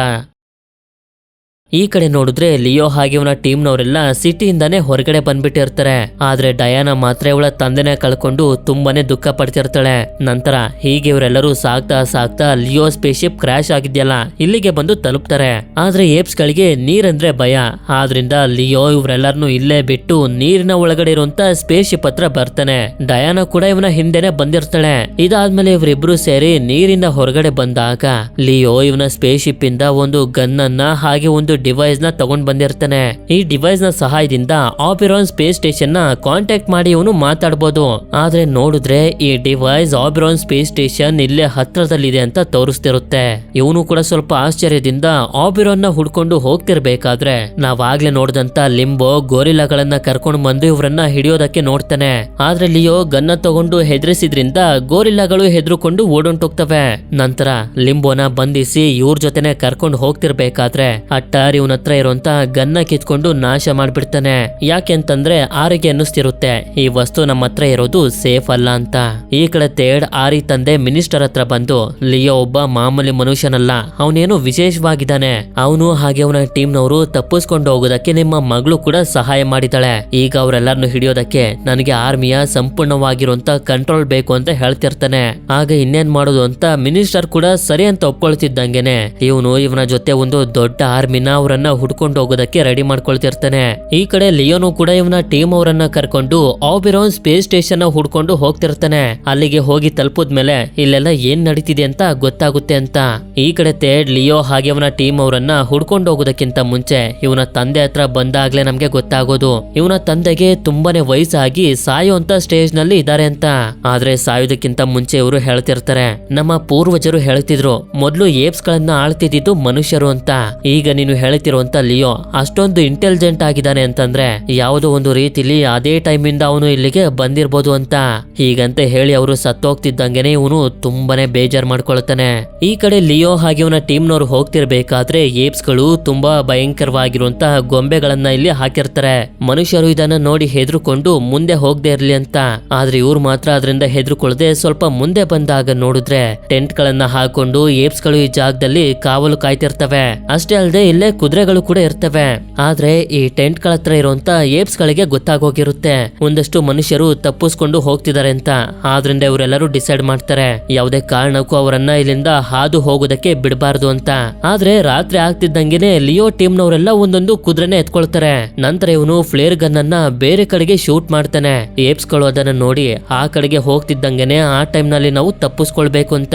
ಈ ಕಡೆ ನೋಡಿದ್ರೆ ಲಿಯೋ ಹಾಗೆ ಅವನ ಟೀಮ್ನವರೆಲ್ಲ ಸಿಟಿಯಿಂದಾನೇ ಹೊರಗಡೆ ಬಂದ್ಬಿಟ್ಟಿರ್ತಾರೆ. ಆದ್ರೆ ಡಯಾನಾ ಮಾತ್ರ ಇವಳ ತಂದೆನೇ ಕಳ್ಕೊಂಡು ತುಂಬಾನೇ ದುಃಖ ಪಡ್ತಿರ್ತಾಳೆ. ನಂತರ ಹೀಗೆ ಇವರೆಲ್ಲರೂ ಸಾಗ್ತಾ ಸಾಗ್ತಾ ಲಿಯೋ ಸ್ಪೇಸ್ ಶಿಪ್ ಕ್ರಾಶ್ ಆಗಿದ್ಯಲ್ಲ ಇಲ್ಲಿಗೆ ಬಂದು ತಲುಪ್ತಾರೆ. ಆದ್ರೆ ಏಪ್ಸ್ ಗಳಿಗೆ ನೀರಂದ್ರೆ ಭಯ. ಆದ್ರಿಂದ ಲಿಯೋ ಇವರೆಲ್ಲರನ್ನು ಇಲ್ಲೇ ಬಿಟ್ಟು ನೀರಿನ ಒಳಗಡೆ ಇರುವಂತ ಸ್ಪೇಸ್ ಶಿಪ್ ಹತ್ರ ಬರ್ತಾನೆ. ಡಯಾನಾ ಕೂಡ ಇವನ ಹಿಂದೆನೆ ಬಂದಿರ್ತಾಳೆ. ಇದಾದ್ಮೇಲೆ ಇವರಿಬ್ರು ಸೇರಿ ನೀರಿಂದ ಹೊರಗಡೆ ಬಂದಾಗ ಲಿಯೋ ಇವನ ಸ್ಪೇಸ್ ಶಿಪ್ ಇಂದ ಒಂದು ಗನ್ ಅನ್ನ ಹಾಗೆ ಒಂದು ಡಿವೈಸ್ ನ ತಗೊಂಡ್ ಬಂದಿರ್ತಾನೆ. ಈ ಡಿವೈಸ್ ನ ಸಹಾಯದಿಂದ ಆಬಿರಾನ್ ಸ್ಪೇಸ್ ಸ್ಟೇಷನ್ ನ ಕಾಂಟ್ಯಾಕ್ಟ್ ಮಾಡಿ ಇವನು ಮಾತಾಡಬಹುದು. ಆದ್ರೆ ನೋಡಿದ್ರೆ ಈ ಡಿವೈಸ್ ಆಬಿರಾನ್ ಸ್ಪೇಸ್ ಸ್ಟೇಷನ್ ಇಲ್ಲೇ ಹತ್ರದಲ್ಲಿದೆ ಅಂತ ತೋರಿಸ್ತಿರುತ್ತೆ. ಇವನು ಕೂಡ ಸ್ವಲ್ಪ ಆಶ್ಚರ್ಯದಿಂದ ಆಬಿರಾನ್ ನ ಹುಡ್ಕೊಂಡು ಹೋಗ್ತಿರ್ಬೇಕಾದ್ರೆ ನಾವಾಗ್ಲೇ ನೋಡಿದಂತ ಲಿಂಬೋ ಗೋರಿಲಾಗಳನ್ನ ಕರ್ಕೊಂಡು ಬಂದು ಇವರನ್ನ ಹಿಡಿಯೋದಕ್ಕೆ ನೋಡ್ತಾನೆ. ಆದ್ರೆ ಲಿಯೋ ಗನ್ನ ತಗೊಂಡು ಹೆದರಿಸಿದ್ರಿಂದ ಗೋರಿಲಾಗಳು ಹೆದರ್ಕೊಂಡು ಓಡೊಂಟೋಗ್ತವೆ. ನಂತರ ಲಿಂಬೋನ ಬಂಧಿಸಿ ಇವ್ರ ಜೊತೆನೆ ಕರ್ಕೊಂಡು ಹೋಗ್ತಿರ್ಬೇಕಾದ್ರೆ ಅಟ್ಟಾರ್ ಇವನ ಹತ್ರ ಇರುವಂತ ಗನ್ನ ಕಿತ್ಕೊಂಡು ನಾಶ ಮಾಡ್ಬಿಡ್ತಾನೆ. ಯಾಕೆಂತಂದ್ರೆ ಆರಿಗೆ ಅನ್ನಿಸ್ತಿರುತ್ತೆ ಈ ವಸ್ತು ನಮ್ಮ ಹತ್ರ ಇರೋದು ಸೇಫ್ ಅಲ್ಲ ಅಂತ. ಈ ಕಡೆ ತೇಡ್ ಆರಿ ತಂದೆ ಮಿನಿಸ್ಟರ್ ಹತ್ರ ಬಂದು ಲಿಯೋ ಒಬ್ಬ ಮಾಮೂಲಿ ಮನುಷ್ಯನಲ್ಲ, ಅವನೇನು ವಿಶೇಷವಾಗಿದ್ದಾನೆ, ಅವನು ಹಾಗೆ ಅವನ ಟೀಮ್ನವರು ತಪ್ಪಿಸ್ಕೊಂಡು ಹೋಗೋದಕ್ಕೆ ನಿಮ್ಮ ಮಗಳು ಕೂಡ ಸಹಾಯ ಮಾಡಿದಾಳೆ. ಈಗ ಅವರೆಲ್ಲರನ್ನು ಹಿಡಿಯೋದಕ್ಕೆ ನನಗೆ ಆರ್ಮಿಯ ಸಂಪೂರ್ಣವಾಗಿರುವಂತ ಕಂಟ್ರೋಲ್ ಬೇಕು ಅಂತ ಹೇಳ್ತಿರ್ತಾನೆ. ಆಗ ಇನ್ನೇನ್ ಮಾಡೋದು ಅಂತ ಮಿನಿಸ್ಟರ್ ಕೂಡ ಸರಿ ಅಂತ ಒಪ್ಕೊಳ್ತಿದ್ದಂಗೆನೆ ಇವನು ಇವನ ಜೊತೆ ಒಂದು ದೊಡ್ಡ ಆರ್ಮಿನ ಅವರನ್ನ ಹುಡ್ಕೊಂಡು ಹೋಗೋದಕ್ಕೆ ರೆಡಿ ಮಾಡ್ಕೊಳ್ತಿರ್ತಾನೆ. ಈ ಕಡೆ ಲಿಯೋನು ಕೂಡ ಇವನ ಟೀಮ್ ಅವರನ್ನ ಕರ್ಕೊಂಡು ಆಬಿರಾನ್ ಸ್ಪೇಸ್ ಸ್ಟೇಷನ್ ಹುಡ್ಕೊಂಡು ಹೋಗ್ತಿರ್ತಾನೆ. ಅಲ್ಲಿಗೆ ಹೋಗಿ ತಲುಪದ್ಮೇಲೆ ಇಲ್ಲೆಲ್ಲ ಏನ್ ನಡೀತಿದೆ ಅಂತ ಗೊತ್ತಾಗುತ್ತೆ ಅಂತ. ಈ ಕಡೆ ಟೆಡ್ ಲಿಯೋ ಹಾಗೆ ಅವನ ಟೀಮ್ ಅವರನ್ನ ಹುಡ್ಕೊಂಡು ಹೋಗೋದಕ್ಕಿಂತ ಮುಂಚೆ ಇವನ ತಂದೆ ಹತ್ರ ಬಂದಾಗ್ಲೇ ನಮ್ಗೆ ಗೊತ್ತಾಗೋದು ಇವನ ತಂದೆಗೆ ತುಂಬಾನೇ ವಯಸ್ಸಾಗಿ ಸಾಯುವಂತ ಸ್ಟೇಜ್ ನಲ್ಲಿ ಇದ್ದಾರೆ ಅಂತ. ಆದ್ರೆ ಸಾಯೋದಕ್ಕಿಂತ ಮುಂಚೆ ಇವರು ಹೇಳ್ತಿರ್ತಾರೆ, ನಮ್ಮ ಪೂರ್ವಜರು ಹೇಳ್ತಿದ್ರು ಮೊದ್ಲು ಏಪ್ಸ್ ಗಳನ್ನ ಆಳ್ತಿದ್ದು ಮನುಷ್ಯರು ಅಂತ. ಈಗ ನೀನು ಹೇಳ್ತಿರುವಂತ ಲಿಯೋ ಅಷ್ಟೊಂದು ಇಂಟೆಲಿಜೆಂಟ್ ಆಗಿದ್ದಾನೆ ಅಂತಂದ್ರೆ ಯಾವುದೋ ಒಂದು ರೀತಿಲಿ ಅದೇ ಟೈಮ್ ಇಂದ ಅವನು ಇಲ್ಲಿಗೆ ಬಂದಿರ್ಬೋದು ಅಂತ. ಹೀಗಂತ ಹೇಳಿ ಅವರು ಸತ್ತೋಗ್ತಿದ್ದಂಗೆನೆ ಇವನು ತುಂಬಾನೇ ಬೇಜಾರ್ ಮಾಡ್ಕೊಳ್ತಾನೆ. ಈ ಕಡೆ ಲಿಯೋ ಹಾಗೆ ಇವನ ಟೀಮ್ನವ್ರು ಹೋಗ್ತಿರ್ಬೇಕಾದ್ರೆ ಏಪ್ಸ್ ಗಳು ತುಂಬಾ ಭಯಂಕರವಾಗಿರುವಂತಹ ಗೊಂಬೆಗಳನ್ನ ಇಲ್ಲಿ ಹಾಕಿರ್ತಾರೆ. ಮನುಷ್ಯರು ಇದನ್ನ ನೋಡಿ ಹೆದರ್ಕೊಂಡು ಮುಂದೆ ಹೋಗದೆ ಇರ್ಲಿ ಅಂತ. ಆದ್ರೆ ಇವ್ರು ಮಾತ್ರ ಅದರಿಂದ ಹೆದರ್ಕೊಳ್ಳದೆ ಸ್ವಲ್ಪ ಮುಂದೆ ಬಂದಾಗ ನೋಡಿದ್ರೆ ಟೆಂಟ್ ಗಳನ್ನ ಹಾಕೊಂಡು ಏಪ್ಸ್ ಗಳು ಈ ಜಾಗದಲ್ಲಿ ಕಾವಲು ಕಾಯ್ತಿರ್ತವೆ. ಅಷ್ಟೇ ಅಲ್ಲದೆ ಇಲ್ಲೇ ಕುದುರೆಗಳು ಕೂಡ ಇರ್ತವೆ. ಆದ್ರೆ ಈ ಟೆಂಟ್ ಗಳ ಹತ್ರ ಇರುವಂತ ಏಪ್ಸ್ ಗಳಿಗೆ ಗೊತ್ತಾಗೋಗಿರುತ್ತೆ ಒಂದಷ್ಟು ಮನುಷ್ಯರು ತಪ್ಪಿಸ್ಕೊಂಡು ಹೋಗ್ತಿದ್ದಾರೆ ಅಂತ. ಆದ್ರಿಂದ ಇವರೆಲ್ಲರೂ ಡಿಸೈಡ್ ಮಾಡ್ತಾರೆ ಯಾವುದೇ ಕಾರಣಕ್ಕೂ ಅವರನ್ನ ಇಲ್ಲಿಂದ ಹಾದು ಹೋಗೋದಕ್ಕೆ ಬಿಡಬಾರ್ದು ಅಂತ. ಆದ್ರೆ ರಾತ್ರಿ ಆಗ್ತಿದ್ದಂಗೆನೆ ಲಿಯೋ ಟೀಮ್ ನವರೆಲ್ಲ ಒಂದೊಂದು ಕುದುರೆನ ಎತ್ಕೊಳ್ತಾರೆ. ನಂತರ ಇವನು ಫ್ಲೇರ್ ಗನ್ ಅನ್ನ ಬೇರೆ ಕಡೆಗೆ ಶೂಟ್ ಮಾಡ್ತಾನೆ. ಏಪ್ಸ್ ಗಳು ಅದನ್ನ ನೋಡಿ ಆ ಕಡೆಗೆ ಹೋಗ್ತಿದ್ದಂಗೆನೆ ಆ ಟೈಮ್ ನಲ್ಲಿ ನಾವು ತಪ್ಪಿಸ್ಕೊಳ್ಬೇಕು ಅಂತ.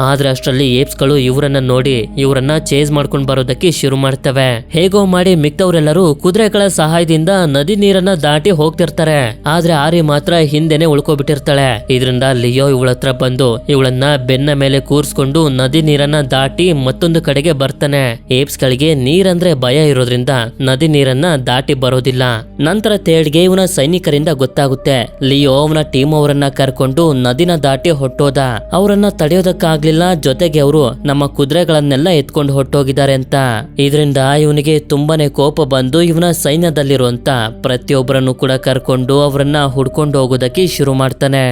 ಆದ್ರೆ ಅಷ್ಟರಲ್ಲಿ ಏಪ್ಸ್ ಗಳು ಇವರನ್ನ ನೋಡಿ ಇವರನ್ನ ಚೇಸ್ ಮಾಡ್ಕೊಂಡ್ ಬರೋದಕ್ಕೆ ಶುರು ಮಾಡ್ತವೆ. ಹೇಗೋ ಮಾಡಿ ಮಿಕ್ತವರೆಲ್ಲರೂ ಕುದುರೆಗಳ ಸಹಾಯದಿಂದ ನದಿ ನೀರನ್ನ ದಾಟಿ ಹೋಗ್ತಿರ್ತಾರೆ. ಆದ್ರೆ ಆರಿ ಮಾತ್ರ ಹಿಂದೆನೆ ಉಳ್ಕೊಬಿಟ್ಟಿರ್ತಾಳೆ. ಇದರಿಂದ ಲಿಯೋ ಇವಳ ಹತ್ರ ಬಂದು ಇವಳನ್ನ ಬೆನ್ನ ಮೇಲೆ ಕೂರ್ಸ್ಕೊಂಡು ನದಿ ನೀರನ್ನ ದಾಟಿ ಮತ್ತೊಂದು ಕಡೆಗೆ ಬರ್ತಾನೆ. ಏಪ್ಸ್ ಗಳಿಗೆ ನೀರಂದ್ರೆ ಭಯ ಇರೋದ್ರಿಂದ ನದಿ ನೀರನ್ನ ದಾಟಿ ಬರೋದಿಲ್ಲ. ನಂತರ ತೇಡ್ಗೆ ಇವನ ಸೈನಿಕರಿಂದ ಗೊತ್ತಾಗುತ್ತೆ ಲಿಯೋ ಅವನ ಟೀಮ್ ಅವರನ್ನ ಕರ್ಕೊಂಡು ನದಿನ ದಾಟಿ ಹೊಟ್ಟೋದ. ಅವರನ್ನ ತಡೆಯೋದಕ್ಕಾಗ್ಲಿಲ್ಲ. ಜೊತೆಗೆ ಅವರು ನಮ್ಮ ಕುದುರೆಗಳನ್ನೆಲ್ಲ ಎತ್ಕೊಂಡು ಹೊಟ್ಟೋಗಿದ್ದಾರೆ ಅಂತ. ಇದರಿಂದ ಇವನಿಗೆ ತುಂಬಾನೇ ಕೋಪ ಬಂದು ಇವನ ಸೈನ್ಯದಲ್ಲಿರುವಂತ ಪ್ರತಿಯೊಬ್ಬರನ್ನು ಕೂಡ ಕರ್ಕೊಂಡು ಅವರನ್ನ ಹುಡ್ಕೊಂಡು ಹೋಗೋದಕ್ಕೆ ಶುರು ಮಾಡ್ತಾನೆ.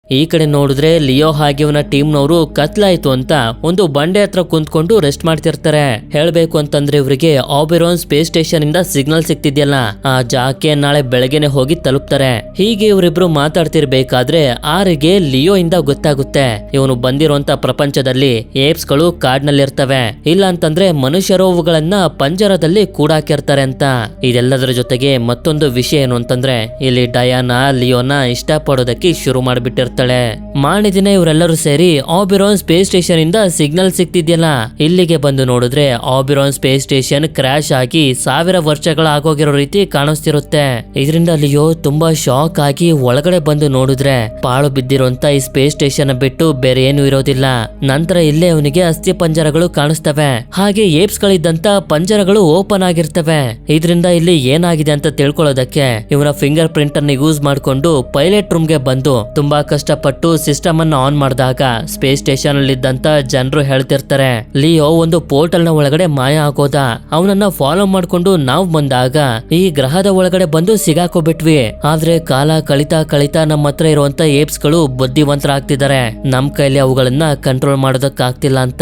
ಈ ಕಡೆ ನೋಡಿದ್ರೆ ಲಿಯೋ ಹಾಗೆ ಇವನ ಟೀಮ್ನವರು ಕತ್ಲಾಯ್ತು ಅಂತ ಒಂದು ಬಂಡೆ ಹತ್ರ ಕುಂತ್ಕೊಂಡು ರೆಸ್ಟ್ ಮಾಡ್ತಿರ್ತಾರೆ. ಹೇಳ್ಬೇಕು ಅಂತಂದ್ರೆ ಇವರಿಗೆ ಆಬಿರಾನ್ ಸ್ಪೇಸ್ ಸ್ಟೇಷನ್ ಇಂದ ಸಿಗ್ನಲ್ ಸಿಕ್ತಿದ್ಯಲ್ಲ ಆ ಜಾಗಕ್ಕೆ ನಾಳೆ ಬೆಳಗ್ಗೆನೆ ಹೋಗಿ ತಲುಪ್ತಾರೆ. ಹೀಗೆ ಇವರಿಬ್ರು ಮಾತಾಡ್ತಿರ್ಬೇಕಾದ್ರೆ ಆರಿಗೆ ಲಿಯೋ ಇಂದ ಗೊತ್ತಾಗುತ್ತೆ ಇವನು ಬಂದಿರುವಂತ ಪ್ರಪಂಚದಲ್ಲಿ ಏಪ್ಸ್ ಗಳು ಕಾಡ್ನಲ್ಲಿರ್ತವೆ, ಇಲ್ಲ ಅಂತಂದ್ರೆ ಮನುಷ್ಯರು ಅವುಗಳನ್ನ ಪಂಜರದಲ್ಲಿ ಕೂಡಾಕಿರ್ತಾರೆ ಅಂತ. ಇದೆಲ್ಲದರ ಜೊತೆಗೆ ಮತ್ತೊಂದು ವಿಷಯ ಏನು ಅಂತಂದ್ರೆ ಇಲ್ಲಿ ಡಯಾನಾ ಲಿಯೋನ ಇಷ್ಟ ಪಡೋದಕ್ಕೆ ಶುರು ಮಾಡ್ಬಿಟ್ಟಿರ್ತಾರೆ. ಮಾರನೇ ದಿನ ಇವರೆಲ್ಲರೂ ಸೇರಿ ಆಬಿರಾನ್ ಸ್ಪೇಸ್ ಸ್ಟೇಷನ್ ಇಂದ ಸಿಗ್ನಲ್ ಸಿಕ್ತಿದ್ಯಲ್ಲ ಇಲ್ಲಿಗೆ ಬಂದು ನೋಡಿದ್ರೆ ಆಬಿರಾನ್ ಸ್ಪೇಸ್ ಸ್ಟೇಷನ್ ಕ್ರಾಶ್ ಆಗಿ 1000 ವರ್ಷಗಳ ಆಗೋಗಿರೋ ರೀತಿ ಕಾಣಿಸ್ತಿರುತ್ತೆ. ಇದರಿಂದ ಲಿಯೋ ತುಂಬಾ ಶಾಕ್ ಆಗಿ ಒಳಗಡೆ ಬಂದು ನೋಡಿದ್ರೆ ಪಾಳು ಬಿದ್ದಿರುವಂತ ಈ ಸ್ಪೇಸ್ ಸ್ಟೇಷನ್ ಬಿಟ್ಟು ಬೇರೆ ಏನು ಇರೋದಿಲ್ಲ. ನಂತರ ಇಲ್ಲೇ ಅವನಿಗೆ ಅಸ್ಥಿ ಪಂಜರಗಳು ಕಾಣಿಸ್ತವೆ. ಹಾಗೆ ಏಪ್ಸ್ ಗಳಿದ್ದಂತ ಪಂಜರಗಳು ಓಪನ್ ಆಗಿರ್ತವೆ. ಇದರಿಂದ ಇಲ್ಲಿ ಏನಾಗಿದೆ ಅಂತ ತಿಳ್ಕೊಳ್ಳೋದಕ್ಕೆ ಇವನ ಫಿಂಗರ್ ಪ್ರಿಂಟ್ ಅನ್ನು ಯೂಸ್ ಮಾಡ್ಕೊಂಡು ಪೈಲಟ್ ರೂಮ್ ಗೆ ಬಂದು ತುಂಬಾ ಕಷ್ಟಪಟ್ಟು ಸಿಸ್ಟಮ್ ಅನ್ನ ಆನ್ ಮಾಡಿದಾಗ ಸ್ಪೇಸ್ ಸ್ಟೇಷನ್ ಅಲ್ಲಿ ಇದ್ದಂತ ಜನರು ಹೇಳ್ತಿರ್ತಾರೆ ಲಿಯೋ ಒಂದು ಪೋರ್ಟಲ್ ನ ಒಳಗಡೆ ಮಾಯ ಆಗೋದ. ಅವನನ್ನ ಫಾಲೋ ಮಾಡ್ಕೊಂಡು ನಾವು ಬಂದಾಗ ಈ ಗ್ರಹದ ಒಳಗಡೆ ಬಂದು ಸಿಗಾಕೋಬಿಟ್ವಿ. ಆದ್ರೆ ಕಾಲ ಕಳಿತಾ ಕಳಿತಾ ನಮ್ಮ ಹತ್ರ ಇರುವಂತ ಏಪ್ಸ್ ಗಳು ಬುದ್ಧಿವಂತರಾಗ್ತಿದ್ದಾರೆ. ನಮ್ ಕೈಲಿ ಅವುಗಳನ್ನ ಕಂಟ್ರೋಲ್ ಮಾಡೋದಕ್ಕಾಗ್ತಿಲ್ಲ ಅಂತ.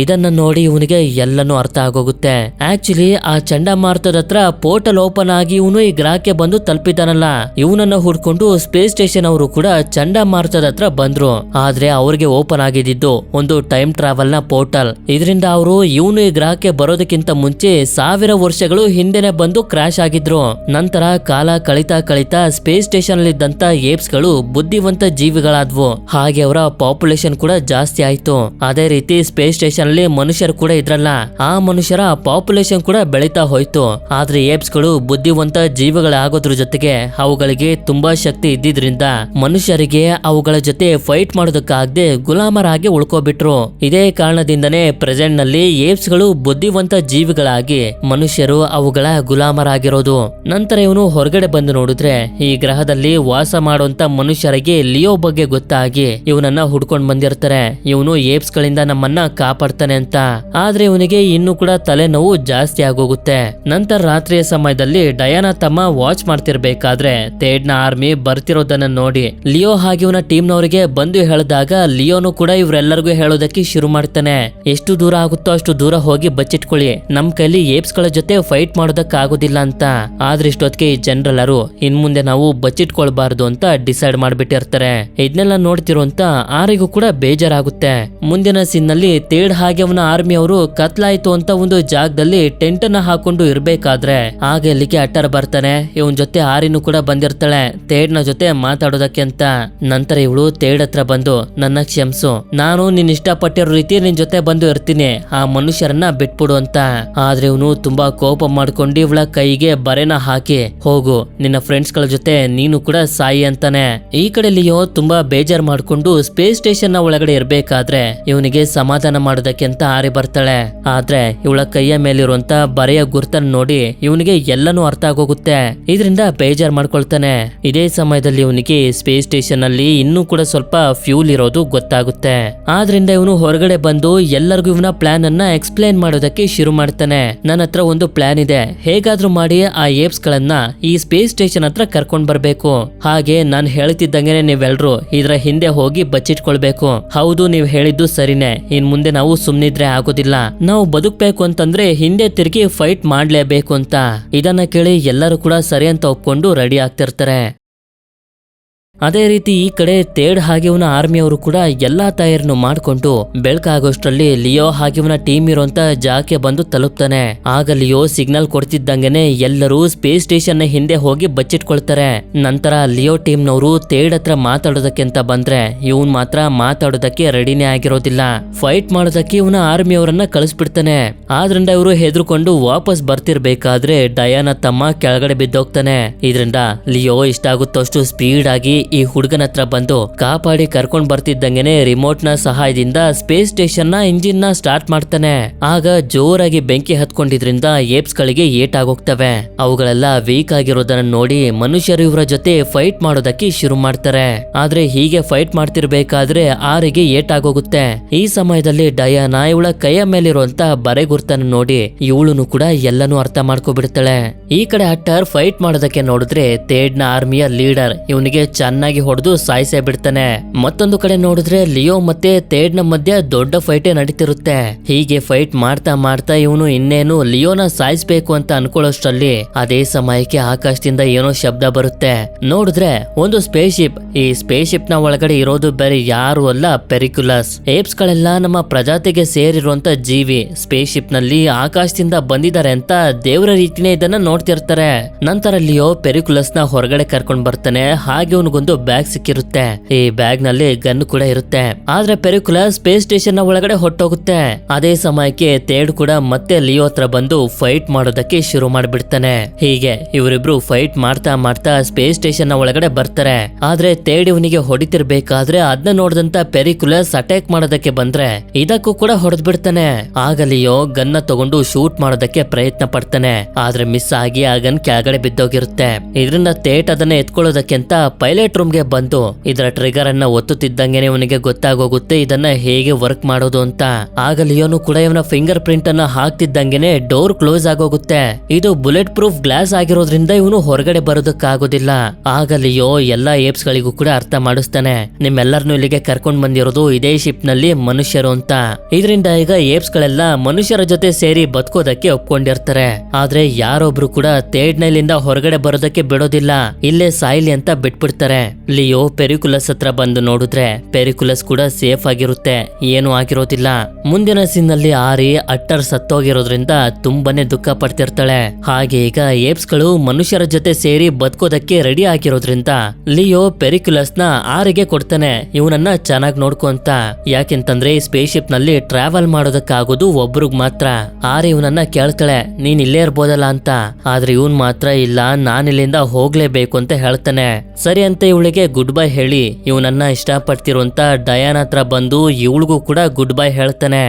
ಇದನ್ನ ನೋಡಿ ಇವನಿಗೆ ಎಲ್ಲನೂ ಅರ್ಥ ಆಗೋಗುತ್ತೆ. ಆಕ್ಚುಲಿ ಆ ಚಂಡಮಾರುತದ ಹತ್ರ ಪೋರ್ಟಲ್ ಓಪನ್ ಆಗಿ ಇವನು ಈ ಗ್ರಹಕ್ಕೆ ಬಂದು ತಲುಪಿದಾನಲ್ಲ ಇವನನ್ನ ಹುಡ್ಕೊಂಡು ಸ್ಪೇಸ್ ಸ್ಟೇಷನ್ ಅವರು ಕೂಡ ಚಂಡಮಾರುತದ ಹತ್ರ ಬಂದ್ರು. ಆದ್ರೆ ಅವ್ರಿಗೆ ಓಪನ್ ಆಗಿದ್ದು ಒಂದು ಟೈಮ್ ಟ್ರಾವೆಲ್ ನ ಪೋರ್ಟಲ್. ಇದರಿಂದ ಅವರು ಇವನು ಈ ಗ್ರಹಕ್ಕೆ ಬರೋದಕ್ಕಿಂತ ಮುಂಚೆ 1000 ವರ್ಷಗಳು ಹಿಂದೆನೆ ಬಂದು ಕ್ರಾಶ್ ಆಗಿದ್ರು. ನಂತರ ಕಾಲ ಕಳಿತಾ ಕಳಿತಾ ಸ್ಪೇಸ್ ಸ್ಟೇಷನ್ ಅಲ್ಲಿ ಇದ್ದಂತ ಏಪ್ಸ್ ಗಳು ಬುದ್ಧಿವಂತ ಜೀವಿಗಳಾದ್ವು. ಹಾಗೆ ಅವರ ಪಾಪ್ಯುಲೇಷನ್ ಕೂಡ ಜಾಸ್ತಿ ಆಯ್ತು. ಅದೇ ರೀತಿ ಸ್ಪೇಸ್ ಸ್ಟೇಷನ್ ಅಲ್ಲಿ ಮನುಷ್ಯರು ಕೂಡ ಇದ್ರಲ್ಲ ಆ ಮನುಷ್ಯರ ಪಾಪ್ಯುಲೇಷನ್ ಕೂಡ ಬೆಳೀತಾ ಹೋಯ್ತು. ಆದ್ರೆ ಏಪ್ಸ್ ಗಳು ಬುದ್ಧಿವಂತ ಜೀವಿಗಳಾಗೋದ್ರ ಜೊತೆಗೆ ಅವುಗಳಿಗೆ ತುಂಬಾ ಶಕ್ತಿ ಇದ್ದಿದ್ರಿಂದ ಮನುಷ್ಯರಿಗೆ ಅವುಗಳ ಜೊತೆ ಫೈಟ್ ಮಾಡೋದಕ್ಕಾಗದೆ ಗುಲಾಮರಾಗಿ ಉಳ್ಕೋಬಿಟ್ರು. ಇದೇ ಕಾರಣದಿಂದನೇ ಪ್ರೆಸೆಂಟ್ ನಲ್ಲಿ ಏಪ್ಸ್ ಗಳು ಬುದ್ಧಿವಂತ ಜೀವಿಗಳಾಗಿ ಮನುಷ್ಯರು ಅವುಗಳ ಗುಲಾಮರಾಗಿರೋದು. ನಂತರ ಇವನು ಹೊರಗಡೆ ಬಂದು ನೋಡಿದ್ರೆ ಈ ಗ್ರಹದಲ್ಲಿ ವಾಸ ಮಾಡುವಂತ ಮನುಷ್ಯರಿಗೆ ಲಿಯೋ ಬಗ್ಗೆ ಗೊತ್ತಾಗಿ ಇವನನ್ನ ಹುಡ್ಕೊಂಡ್ ಬಂದಿರ್ತಾರೆ. ಇವನು ಏಪ್ಸ್ ಗಳಿಂದ ನಮ್ಮನ್ನ ಕಾಪಾಡ್ತಾನೆ ಅಂತ. ಆದ್ರೆ ಇವನಿಗೆ ಇನ್ನು ಕೂಡ ತಲೆನೋವು ಜಾಸ್ತಿ ಆಗೋಗುತ್ತೆ. ನಂತರ ರಾತ್ರಿಯ ಸಮಯದಲ್ಲಿ ಡಯಾನಾ ತಮ್ಮ ವಾಚ್ ಮಾಡ್ತಿರ್ಬೇಕಾದ್ರೆ ತೇಡ್ನ ಆರ್ಮಿ ಬರ್ತಿರೋದನ್ನ ನೋಡಿ ಲಿಯೋ ಹಾಗೆ ಇವನ ಟೀಮ್ನವರಿಗೆ ಬಂದು ಹೇಳಿದಾಗ ಲಿಯೋನು ಕೂಡ ಇವರೆಲ್ಲರಿಗೂ ಹೇಳೋದಕ್ಕೆ ಶುರು ಮಾಡ್ತಾನೆ. ಎಷ್ಟು ದೂರ ಆಗುತ್ತೋ ಅಷ್ಟು ದೂರ ಹೋಗಿ ಬಚ್ಚಿಟ್ಕೊಳ್ಳಿ, ನಮ್ ಕೈಲಿ ಏಪ್ಸ್ ಗಳ ಜೊತೆ ಫೈಟ್ ಮಾಡೋದಕ್ ಆಗೋದಿಲ್ಲ ಅಂತ. ಆದ್ರೆ ಇಷ್ಟೊತ್ತಿಗೆ ಈ ಜನರೆಲ್ಲರೂ ಇನ್ ಮುಂದೆ ನಾವು ಬಚ್ಚಿಟ್ಕೊಳ್ಬಾರ್ದು ಅಂತ ಡಿಸೈಡ್ ಮಾಡ್ಬಿಟ್ಟಿರ್ತಾರೆ. ಇದನ್ನೆಲ್ಲ ನೋಡ್ತಿರುವಂತ ಆರಿಗೂ ಕೂಡ ಬೇಜಾರಾಗುತ್ತೆ. ಮುಂದಿನ ಸೀನ್ ನಲ್ಲಿ ತೇಡ್ ಹಾಗೆ ಅವನ ಆರ್ಮಿ ಅವರು ಕತ್ಲಾಯ್ತು ಅಂತ ಒಂದು ಜಾಗದಲ್ಲಿ ಟೆಂಟ್ ಅನ್ನ ಹಾಕೊಂಡು ಇರ್ಬೇಕಾದ್ರೆ ಆಗ ಇಲ್ಲಿಗೆ ಅಟ್ಟರ್ ಬರ್ತಾನೆ. ಇವನ್ ಜೊತೆ ಆರಿನೂ ಕೂಡ ಬಂದಿರ್ತಾಳೆ ತೇಡ್ನ ಜೊತೆ ಮಾತಾಡೋದಕ್ಕೆ ಅಂತ. ನಂತರ ಇವಳು ತೇಡ್ ಹತ್ರ ಬಂದು ನನ್ನ ಕ್ಷಮಿಸು, ನಾನು ನಿನ್ ಇಷ್ಟಪಟ್ಟಿರೋ ರೀತಿ ನಿನ್ ಜೊತೆ ಬಂದು ಇರ್ತೀನಿ, ಆ ಮನುಷ್ಯರನ್ನ ಬಿಟ್ಬಿಡು ಅಂತ. ಆದ್ರೆ ಇವನು ತುಂಬಾ ಕೋಪ ಮಾಡ್ಕೊಂಡು ಇವಳ ಕೈಗೆ ಬರೆನ ಹಾಕಿ ಹೋಗು ನಿನ್ನ ಫ್ರೆಂಡ್ಸ್ ಗಳ ಜೊತೆ ನೀನು ಕೂಡ ಸಾಯಿ ಅಂತಾನೆ. ಈ ಕಡೆ ಲಿಯೋ ತುಂಬಾ ಬೇಜಾರ್ ಮಾಡ್ಕೊಂಡು ಸ್ಪೇಸ್ ಸ್ಟೇಷನ್ ನ ಒಳಗಡೆ ಇರ್ಬೇಕಾದ್ರೆ ಇವನಿಗೆ ಸಮಾಧಾನ ಮಾಡೋದಕ್ಕೆ ಅಂತ ಆರಿ ಬರ್ತಾಳೆ. ಆದ್ರೆ ಇವಳ ಕೈಯ ಮೇಲಿರುವಂತ ಬರೆಯ ಗುರ್ತನ್ನ ನೋಡಿ ಇವನಿಗೆ ಎಲ್ಲನೂ ಅರ್ಥ ಆಗೋಗುತ್ತೆ. ಇದರಿಂದ ಬೇಜಾರ್ ಮಾಡ್ಕೊಳ್ತಾನೆ. ಇದೇ ಸಮಯದಲ್ಲಿ ಇವನಿಗೆ ಸ್ಪೇಸ್ ಸ್ಟೇಷನ್ ಅಲ್ಲಿ ಇನ್ನೂ ಕೂಡ ಸ್ವಲ್ಪ ಫ್ಯೂಲ್ ಇರೋದು ಗೊತ್ತಾಗುತ್ತೆ. ಆದ್ರಿಂದ ಇವನು ಹೊರಗಡೆ ಬಂದು ಎಲ್ಲರಿಗೂ ಇವನ ಪ್ಲಾನ್ ಅನ್ನ ಎಕ್ಸ್ಪ್ಲೇನ್ ಮಾಡೋದಕ್ಕೆ ಶುರು ಮಾಡ್ತಾನೆ. ನನ್ನ ಹತ್ರ ಒಂದು ಪ್ಲಾನ್ ಇದೆ, ಹೇಗಾದ್ರೂ ಮಾಡಿ ಆ ಏಪ್ಸ್ ಗಳನ್ನ ಈ ಸ್ಪೇಸ್ ಸ್ಟೇಷನ್ ಹತ್ರ ಕರ್ಕೊಂಡ್ ಬರ್ಬೇಕು. ಹಾಗೆ ನಾನು ಹೇಳ್ತಿದ್ದಂಗೆ ನೀವೆಲ್ರು ಇದ್ರ ಹಿಂದೆ ಹೋಗಿ ಬಚ್ಚಿಟ್ಕೊಳ್ಬೇಕು. ಹೌದು, ನೀವ್ ಹೇಳಿದ್ದು ಸರಿನೇ, ಇನ್ ಮುಂದೆ ನಾವು ಸುಮ್ನಿದ್ರೆ ಆಗೋದಿಲ್ಲ, ನಾವು ಬದುಕ್ಬೇಕು ಅಂತಂದ್ರೆ ಹಿಂದೆ ತಿರುಗಿ ಫೈಟ್ ಮಾಡ್ಲೇಬೇಕು ಅಂತ. ಇದನ್ನ ಕೇಳಿ ಎಲ್ಲರೂ ಕೂಡ ಸರಿ ಅಂತ ಒಪ್ಕೊಂಡು ರೆಡಿ ಆಗ್ತಿರ್ತಾರೆ. ಅದೇ ರೀತಿ ಈ ಕಡೆ ತೇಡ್ ಹಾಗೆ ಅವನ ಆರ್ಮಿಯವರು ಕೂಡ ಎಲ್ಲಾ ತಯಾರಿಯನ್ನು ಮಾಡ್ಕೊಂಡು ಬೆಳಕಾಗೋಷ್ಟ್ರಲ್ಲಿ ಲಿಯೋ ಹಾಗೆ ಅವನ ಟೀಮ್ ಇರುವಂತ ಜಾಗಕ್ಕೆ ಬಂದು ತಲುಪ್ತಾನೆ. ಆಗ ಲಿಯೋ ಸಿಗ್ನಲ್ ಕೊಡ್ತಿದ್ದಂಗೆನೆ ಎಲ್ಲರೂ ಸ್ಪೇಸ್ ಸ್ಟೇಷನ್ ನ ಹಿಂದೆ ಹೋಗಿ ಬಚ್ಚಿಟ್ಕೊಳ್ತಾರೆ. ನಂತರ ಲಿಯೋ ಟೀಮ್ ನವರು ತೇಡ್ ಹತ್ರ ಮಾತಾಡೋದಕ್ಕೆ ಅಂತ ಬಂದ್ರೆ ಇವನ್ ಮಾತ್ರ ಮಾತಾಡೋದಕ್ಕೆ ರೆಡಿನೇ ಆಗಿರೋದಿಲ್ಲ. ಫೈಟ್ ಮಾಡೋದಕ್ಕೆ ಇವನ ಆರ್ಮಿಯವರನ್ನ ಕಳಿಸ್ಬಿಡ್ತಾನೆ. ಆದ್ರಿಂದ ಇವರು ಹೆದರ್ಕೊಂಡು ವಾಪಸ್ ಬರ್ತಿರ್ಬೇಕಾದ್ರೆ ಡಯಾನ ತಮ್ಮ ಕೆಳಗಡೆ ಬಿದ್ದೋಗ್ತಾನೆ. ಇದರಿಂದ ಲಿಯೋ ಇಷ್ಟಾಗುತ್ತೋ ಅಷ್ಟು ಸ್ಪೀಡ್ ಆಗಿ ಈ ಹುಡುಗನ ಹತ್ರ ಬಂದು ಕಾಪಾಡಿ ಕರ್ಕೊಂಡ್ ಬರ್ತಿದ್ದಂಗೆನೆ ರಿಮೋಟ್ ನ ಸಹಾಯದಿಂದ ಸ್ಪೇಸ್ ಸ್ಟೇಷನ್ ನ ಇಂಜಿನ್ ನ ಸ್ಟಾರ್ಟ್ ಮಾಡ್ತಾನೆ. ಆಗ ಜೋರಾಗಿ ಬೆಂಕಿ ಹತ್ಕೊಂಡಿದ್ರಿಂದ ಏಪ್ಸ್ ಗಳಿಗೆ ಏಟ್ ಆಗೋಗ್ತವೆ. ಅವುಗಳೆಲ್ಲ ವೀಕ್ ಆಗಿರೋದನ್ನ ನೋಡಿ ಮನುಷ್ಯರು ಇವರ ಜೊತೆ ಫೈಟ್ ಮಾಡೋದಕ್ಕೆ ಶುರು ಮಾಡ್ತಾರೆ. ಆದ್ರೆ ಹೀಗೆ ಫೈಟ್ ಮಾಡ್ತಿರ್ಬೇಕಾದ್ರೆ ಆರಿಗೆ ಏಟ್ ಆಗೋಗುತ್ತೆ. ಈ ಸಮಯದಲ್ಲಿ ಡಯಾನ ಇವಳ ಕೈಯ ಮೇಲಿರುವಂತ ಬರೆಗುರ್ತನ ನೋಡಿ ಇವಳು ಕೂಡ ಎಲ್ಲನೂ ಅರ್ಥ ಮಾಡ್ಕೊಬಿಡ್ತಾಳೆ. ಈ ಕಡೆ ಅಟ್ಟರ್ ಫೈಟ್ ಮಾಡೋದಕ್ಕೆ ನೋಡಿದ್ರೆ ತೇಡ್ ನ ಆರ್ಮಿಯ ಲೀಡರ್ ಇವನಿಗೆ ಚೆನ್ನಾಗಿ ಹೊಡೆದು ಸಾಯಿಸೇ ಬಿಡ್ತಾನೆ. ಮತ್ತೊಂದು ಕಡೆ ನೋಡಿದ್ರೆ ಲಿಯೋ ಮತ್ತೆ ತೇಡ್ ನ ಮಧ್ಯೆ ದೊಡ್ಡ ಫೈಟೇ ನಡೀತಿರುತ್ತೆ. ಹೀಗೆ ಫೈಟ್ ಮಾಡ್ತಾ ಮಾಡ್ತಾ ಇವನು ಇನ್ನೇನು ಲಿಯೋನ ಸಾಯಿಸ್ಬೇಕು ಅಂತ ಅನ್ಕೊಳ್ಳೋಷ್ಟ್ರಲ್ಲಿ ಅದೇ ಸಮಯಕ್ಕೆ ಆಕಾಶದಿಂದ ಏನೋ ಶಬ್ದ ಬರುತ್ತೆ. ನೋಡಿದ್ರೆ ಒಂದು ಸ್ಪೇಸ್ ಶಿಪ್. ಈ ಸ್ಪೇಸ್ ಶಿಪ್ ನ ಒಳಗಡೆ ಇರೋದು ಬೇರೆ ಯಾರು ಅಲ್ಲ, ಪೆರಿಕ್ಯುಲಸ್. ಏಪ್ಸ್ ಗಳೆಲ್ಲ ನಮ್ಮ ಪ್ರಜಾತಿಗೆ ಸೇರಿರುವಂತ ಜೀವಿ ಸ್ಪೇಸ್ ಶಿಪ್ ನಲ್ಲಿ ಆಕಾಶದಿಂದ ಬಂದಿದ್ದಾರೆ ಅಂತ ದೇವರ ರೀತಿನೇ ಇದನ್ನ ನೋಡ್ತಿರ್ತಾರೆ. ನಂತರ ಲಿಯೋ ಪೆರಿಕ್ಯುಲಸ್ ನ ಹೊರಗಡೆ ಕರ್ಕೊಂಡ್ ಬರ್ತಾನೆ. ಹಾಗೆ ಅವನಿಗೊಂದು ಬ್ಯಾಗ್ ಸಿಕ್ಕಿರುತ್ತೆ. ಈ ಬ್ಯಾಗ್ ನಲ್ಲಿ ಗನ್ ಕೂಡ ಇರುತ್ತೆ. ಆದ್ರೆ ಪೆರಿಕ್ಯುಲಸ್ ಸ್ಪೇಸ್ ಸ್ಟೇಷನ್ ನ ಒಳಗಡೆ ಹೊಟ್ಟೋಗುತ್ತೆ. ಅದೇ ಸಮಯಕ್ಕೆ ತೇಡ್ ಕೂಡ ಮತ್ತೆ ಲಿಯೋ ಹತ್ರ ಬಂದು ಫೈಟ್ ಮಾಡೋದಕ್ಕೆ ಶುರು ಮಾಡ್ಬಿಡ್ತಾನೆ. ಹೀಗೆ ಇವರಿಬ್ರು ಫೈಟ್ ಮಾಡ್ತಾ ಮಾಡ್ತಾ ಸ್ಪೇಸ್ ಸ್ಟೇಷನ್ ನ ಒಳಗಡೆ ಬರ್ತಾರೆ. ಆದ್ರೆ ತೇಡ್ ಇವನಿಗೆ ಹೊಡಿತಿರ್ಬೇಕಾದ್ರೆ ಅದನ್ನ ನೋಡಿದಂತ ಪೆರಿಕ್ಯುಲಸ್ ಅಟ್ಯಾಕ್ ಮಾಡೋದಕ್ಕೆ ಬಂದ್ರೆ ಇದಕ್ಕೂ ಕೂಡ ಹೊಡೆದ್ ಬಿಡ್ತಾನೆ. ಆಗ ಲಿಯೋ ಗನ್ನ ತಗೊಂಡು ಶೂಟ್ ಮಾಡೋದಕ್ಕೆ ಪ್ರಯತ್ನ ಪಡ್ತಾನೆ. ಆದ್ರೆ ಮಿಸ್ ಆಗಿ ಆ ಗನ್ ಕೆಳಗಡೆ ಬಿದ್ದೋಗಿರುತ್ತೆ. ಇದರಿಂದ ತೇಟ್ ಅದನ್ನ ಎತ್ಕೊಳ್ಳೋದಕ್ಕೆ ಅಂತ ಪೈಲಟ್ ರೂಮ್ಗೆ ಬಂದು ಇದರ ಟ್ರಿಗರ್ ಅನ್ನ ಒತ್ತುತ್ತಿದ್ದಂಗೆನೆ ಇವನಿಗೆ ಗೊತ್ತಾಗೋಗುತ್ತೆ ಇದನ್ನ ಹೇಗೆ ವರ್ಕ್ ಮಾಡೋದು ಅಂತ. ಆಗ ಲಿಯೋನು ಕೂಡ ಇವನ ಫಿಂಗರ್ ಪ್ರಿಂಟ್ ಅನ್ನ ಹಾಕ್ತಿದ್ದಂಗೆನೆ ಡೋರ್ ಕ್ಲೋಸ್ ಆಗೋಗುತ್ತೆ. ಇದು ಬುಲೆಟ್ ಪ್ರೂಫ್ ಗ್ಲಾಸ್ ಆಗಿರೋದ್ರಿಂದ ಇವನು ಹೊರಗಡೆ ಬರೋದಕ್ಕಾಗೋದಿಲ್ಲ. ಆಗ ಲಿಯೋ ಎಲ್ಲಾ ಏಪ್ಸ್ ಗಳಿಗೂ ಕೂಡ ಅರ್ಥ ಮಾಡಿಸ್ತಾನೆ, ನಿಮ್ಮೆಲ್ಲರನ್ನು ಇಲ್ಲಿಗೆ ಕರ್ಕೊಂಡ್ ಬಂದಿರೋದು ಇದೇ ಶಿಪ್ ನಲ್ಲಿ ಮನುಷ್ಯರು ಅಂತ. ಇದರಿಂದ ಈಗ ಏಪ್ಸ್ ಗಳೆಲ್ಲ ಮನುಷ್ಯರ ಜೊತೆ ಸೇರಿ ಬದುಕೋದಕ್ಕೆ ಒಪ್ಕೊಂಡಿರ್ತಾರೆ. ಆದ್ರೆ ಯಾರೊಬ್ರು ಕೂಡ ತೇಡ್ ನೈಲಿಂದ ಹೊರಗಡೆ ಬರೋದಕ್ಕೆ ಬಿಡೋದಿಲ್ಲ, ಇಲ್ಲೇ ಸಾಯಿಲಿ ಅಂತ ಬಿಟ್ಬಿಡ್ತಾರೆ. ಲಿಯೋ ಪೆರಿಕ್ಯುಲಸ್ ಹತ್ರ ಬಂದು ನೋಡಿದ್ರೆ ಪೆರಿಕ್ಯುಲಸ್ ಕೂಡ ಸೇಫ್ ಆಗಿರುತ್ತೆ, ಏನು ಆಗಿರೋದಿಲ್ಲ. ಮುಂದಿನ ಸೀನ್ ನಲ್ಲಿ ಆರಿ ಅಟ್ಟರ್ ಸತ್ತೋಗಿರೋದ್ರಿಂದ ತುಂಬಾನೇ ದುಃಖ ಪಡ್ತಿರ್ತಾಳೆ. ಹಾಗೆ ಈಗ ಏಪ್ಸ್ ಗಳು ಮನುಷ್ಯರ ಜೊತೆ ಸೇರಿ ಬದುಕೋದಕ್ಕೆ ರೆಡಿ ಆಗಿರೋದ್ರಿಂದ ಲಿಯೋ ಪೆರಿಕ್ಯುಲಸ್ ನ ಆರಿಗೆ ಕೊಡ್ತಾನೆ, ಇವನನ್ನ ಚೆನ್ನಾಗಿ ನೋಡ್ಕೊ ಅಂತ. ಯಾಕೆಂತಂದ್ರೆ ಸ್ಪೇಸ್ ಶಿಪ್ ನಲ್ಲಿ ಟ್ರಾವೆಲ್ ಮಾಡೋದಕ್ಕಾಗೋದು ಒಬ್ರಿಗ್ ಮಾತ್ರ. ಆರಿ ಇವನನ್ನ ಕೇಳ್ತಾಳೆ, ನೀನ್ ಇಲ್ಲೇ ಇರ್ಬೋದಲ್ಲ ಅಂತ. ಆದ್ರೆ ಇವನ್ ಮಾತ್ರ ಇಲ್ಲ, ನಾನ್ ಇಲ್ಲಿಂದ ಹೋಗ್ಲೇಬೇಕು ಅಂತ ಹೇಳ್ತಾನೆ. ಸರಿ ಅಂತ ಇವಳಿಗೆ ಗುಡ್ ಬೈ ಹೇಳಿ ಇವನನ್ನ ಇಷ್ಟಪಡ್ತಿರುವಂತ ಡಯಾನ ಹತ್ರ ಬಂದು ಇವಳಿಗೂ ಕೂಡ ಗುಡ್ ಬೈ ಹೇಳ್ತಾನೆ.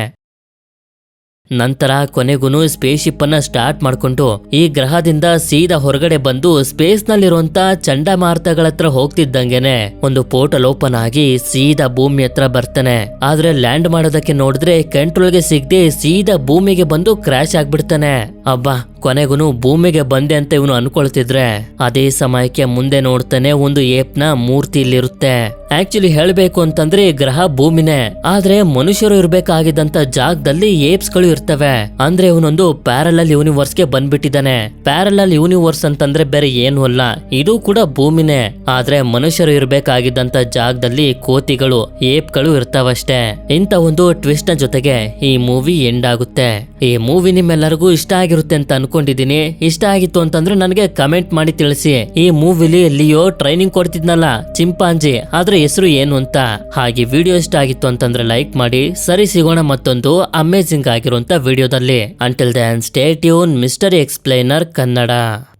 ನಂತರ ಕೊನೆಗೂ ಸ್ಪೇಸ್ ಶಿಪ್ ಅನ್ನ ಸ್ಟಾರ್ಟ್ ಮಾಡ್ಕೊಂಡು ಈ ಗ್ರಹದಿಂದ ಸೀದಾ ಹೊರಗಡೆ ಬಂದು ಸ್ಪೇಸ್ ನಲ್ಲಿರುವಂತ ಚಂಡಮಾರುತಗಳ ಹತ್ರ ಹೋಗ್ತಿದ್ದಂಗೆನೆ ಒಂದು ಪೋರ್ಟಲ್ ಓಪನ್ ಆಗಿ ಸೀದಾ ಭೂಮಿ ಹತ್ರ ಬರ್ತಾನೆ. ಆದ್ರೆ ಲ್ಯಾಂಡ್ ಮಾಡೋದಕ್ಕೆ ನೋಡಿದ್ರೆ ಕಂಟ್ರೋಲ್ಗೆ ಸಿಗದೆ ಸೀದಾ ಭೂಮಿಗೆ ಬಂದು ಕ್ರಾಶ್ ಆಗ್ಬಿಡ್ತಾನೆ. ಅಬ್ಬಾ ಕೊನೆಗೂ ಭೂಮಿಗೆ ಬಂದೆ ಅಂತ ಇವನು ಅನ್ಕೊಳ್ತಿದ್ರೆ ಅದೇ ಸಮಯಕ್ಕೆ ಮುಂದೆ ನೋಡ್ತಾನೆ ಒಂದು ಏಪ್ನ ಮೂರ್ತಿ ಇಲ್ಲಿರುತ್ತೆ. ಆಕ್ಚುಲಿ ಹೇಳ್ಬೇಕು ಅಂತಂದ್ರೆ ಈ ಗ್ರಹ ಭೂಮಿನೇ, ಆದ್ರೆ ಮನುಷ್ಯರು ಇರ್ಬೇಕಾಗಿದ್ದಂತ ಜಾಗದಲ್ಲಿ ಏಪ್ಸ್ ಗಳು ಇರ್ತವೆ. ಅಂದ್ರೆ ಇವನೊಂದು ಪ್ಯಾರಲಲ್ ಯೂನಿವರ್ಸ್ ಗೆ ಬಂದ್ಬಿಟ್ಟಿದ್ದಾನೆ. ಪ್ಯಾರಲಲ್ ಯೂನಿವರ್ಸ್ ಅಂತಂದ್ರೆ ಬೇರೆ ಏನು ಅಲ್ಲ, ಇದು ಕೂಡ ಭೂಮಿನೇ, ಆದ್ರೆ ಮನುಷ್ಯರು ಇರ್ಬೇಕಾಗಿದ್ದಂತ ಜಾಗದಲ್ಲಿ ಕೋತಿಗಳು ಏಪ್ಗಳು ಇರ್ತಾವಷ್ಟೇ. ಇಂತ ಒಂದು ಟ್ವಿಸ್ಟ್ ನ ಜೊತೆಗೆ ಈ ಮೂವಿ ಎಂಡ್ ಆಗುತ್ತೆ. ಈ ಮೂವಿ ನಿಮ್ಮೆಲ್ಲರಿಗೂ ಇಷ್ಟ ಆಗಿರುತ್ತೆ ಅಂತ ಅನ್ಕೊಂಡಿದೀನಿ. ಇಷ್ಟ ಆಗಿತ್ತು ಅಂತಂದ್ರೆ ನನಗೆ ಕಮೆಂಟ್ ಮಾಡಿ ತಿಳಿಸಿ. ಈ ಮೂವಿಲಿ ಲಿಯೋ ಟ್ರೈನಿಂಗ್ ಕೊಡ್ತಿದ್ನಲ್ಲ ಚಿಂಪಾಂಜಿ, ಆದ್ರೆ ಹೆಸರು ಏನು ಅಂತ. ಹಾಗೆ ವಿಡಿಯೋ ಇಷ್ಟ ಆಗಿತ್ತು ಅಂತಂದ್ರೆ ಲೈಕ್ ಮಾಡಿ. ಸರಿ, ಸಿಗೋಣ ಮತ್ತೊಂದು ಅಮೇಜಿಂಗ್ ಆಗಿರುವಂತ ವಿಡಿಯೋದಲ್ಲಿ. Until then stay tune mystery explainer Kannada.